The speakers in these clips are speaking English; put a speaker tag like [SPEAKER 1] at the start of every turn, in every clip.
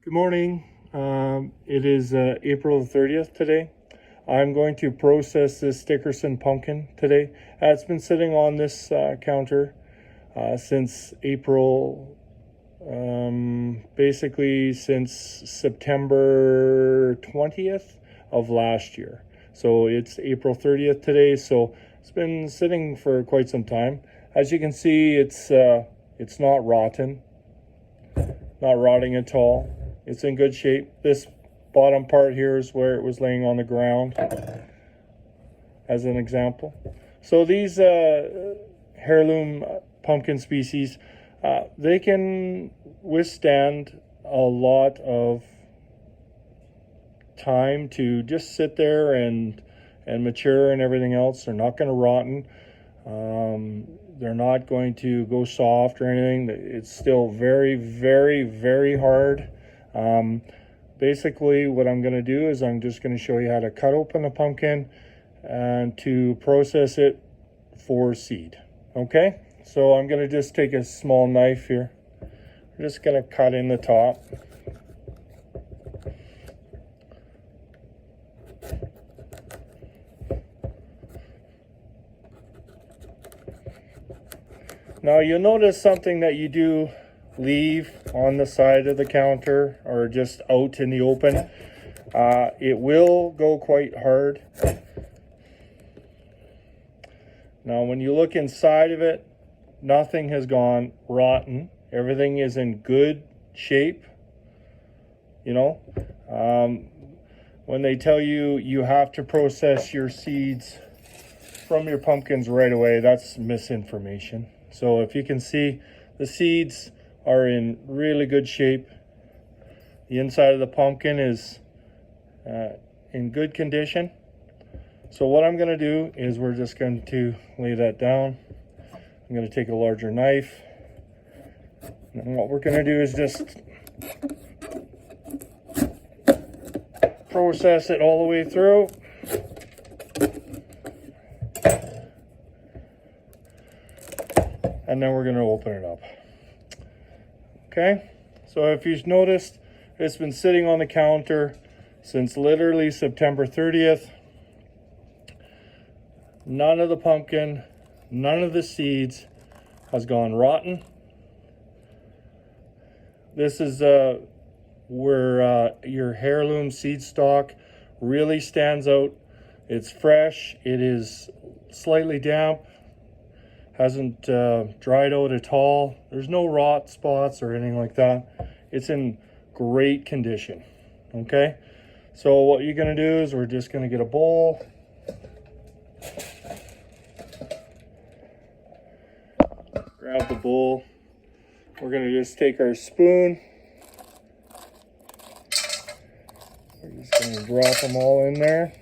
[SPEAKER 1] Good morning. It is April the 30th today. I'm going to process this Dickerson pumpkin today. It's been sitting on this counter since April, basically since September 20th of last year. So it's April 30th today, so it's been sitting for quite some time. As you can see, it's not rotten, not rotting at all. It's in good shape. This bottom part here is where it was laying on the ground, as an example. So these heirloom pumpkin species, they can withstand a lot of time to just sit there and mature and everything else. They're not going to rotten. They're not going to go soft or anything. It's still very, very, very hard. Basically what I'm going to do is I'm just going to show you how to cut open a pumpkin and to process it for seed. Okay, so I'm going to just take a small knife here. I'm just going to cut in the top. Now you'll notice something that you do leave on the side of the counter or just out in the open. It will go quite hard. Now when you look inside of it, nothing has gone rotten. Everything is in good shape. You know, when they tell you you have to process your seeds from your pumpkins right away, that's misinformation. So if you can see, the seeds are in really good shape. The inside of the pumpkin is in good condition. So what I'm going to do is we're just going to lay that down. I'm going to take a larger knife. And what we're going to do is just process it all the way through. And then we're going to open it up. Okay, so if you've noticed, it's been sitting on the counter since literally September 30th. None of the pumpkin, none of the seeds has gone rotten. This is where your heirloom seed stock really stands out. It's fresh, it is slightly damp, hasn't dried out at all. There's no rot spots or anything like that. It's in great condition. Okay, so what you're going to do is we're just going to get a bowl. Grab the bowl. We're going to just take our spoon. We're just going to drop them all in there.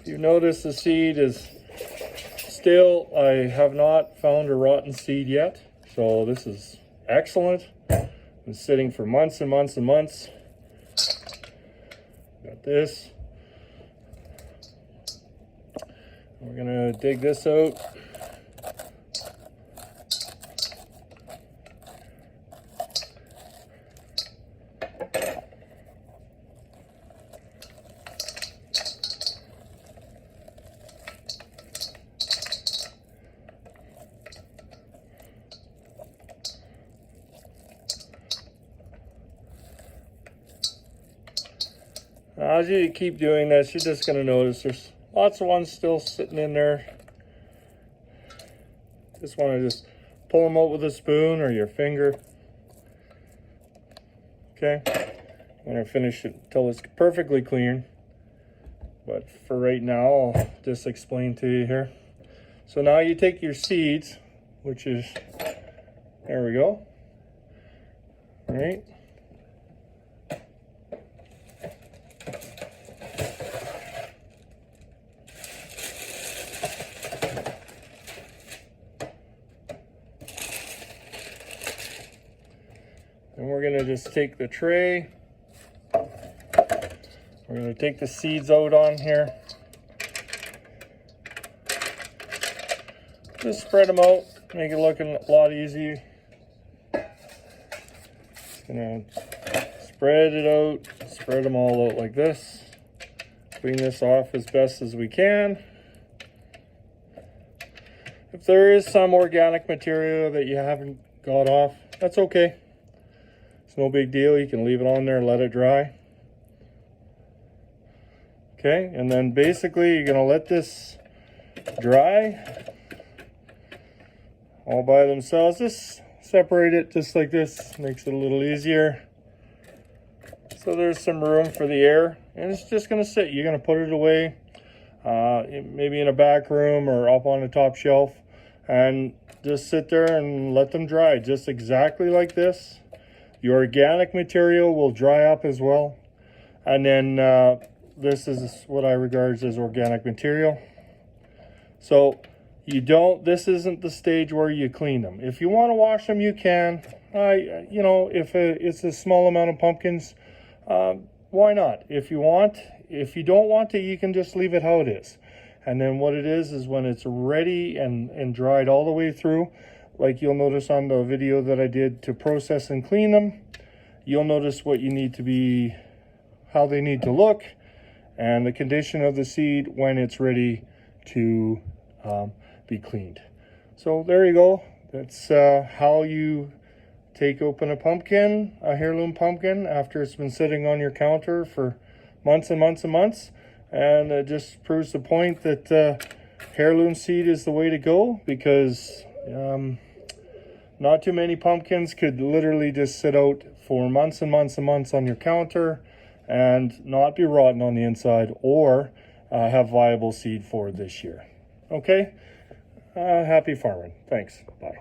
[SPEAKER 1] You notice the seed is still, I have not found a rotten seed yet. So this is excellent. Been sitting for months and months and months. Got this. We're gonna dig this out. As you keep doing this, you're just going to notice there's lots of ones still sitting in there. Just want to just pull them out with a spoon or your finger. Okay, I'm going to finish it until it's perfectly clean. But for right now, I'll just explain to you here. So now you take your seeds, which is, there we go. All right. And we're going to just take the tray, We're going to take the seeds out on here. Just spread them out, make it look a lot easier. Just going to spread it out, spread them all out like this. Clean this off as best as we can. If there is some organic material that you haven't got off, that's okay. It's no big deal. You can leave it on there and let it dry. Okay, and then basically you're going to let this dry all by themselves. Just separate it just like this. Makes it a little easier. So there's some room for the air, and it's just going to sit. You're going to put it away, maybe in a back room or up on the top shelf, and just sit there and let them dry just exactly like this. The organic material will dry up as well, and then this is what I regard as organic material. So this isn't the stage where you clean them. If you want to wash them, you can. You know, if it's a small amount of pumpkins, why not? If you want, if you don't want to, you can just leave it how it is. And then what it is when it's ready and dried all the way through, like you'll notice on the video that I did to process and clean them, you'll notice what you need to be, how they need to look, and the condition of the seed when it's ready to be cleaned. So there you go. That's how you take open a pumpkin, a heirloom pumpkin, after it's been sitting on your counter for months and months and months. And it just proves the point that heirloom seed is the way to go, because not too many pumpkins could literally just sit out for months and months and months on your counter and not be rotten on the inside, or have viable seed for this year. Okay? Happy farming. Thanks. Bye.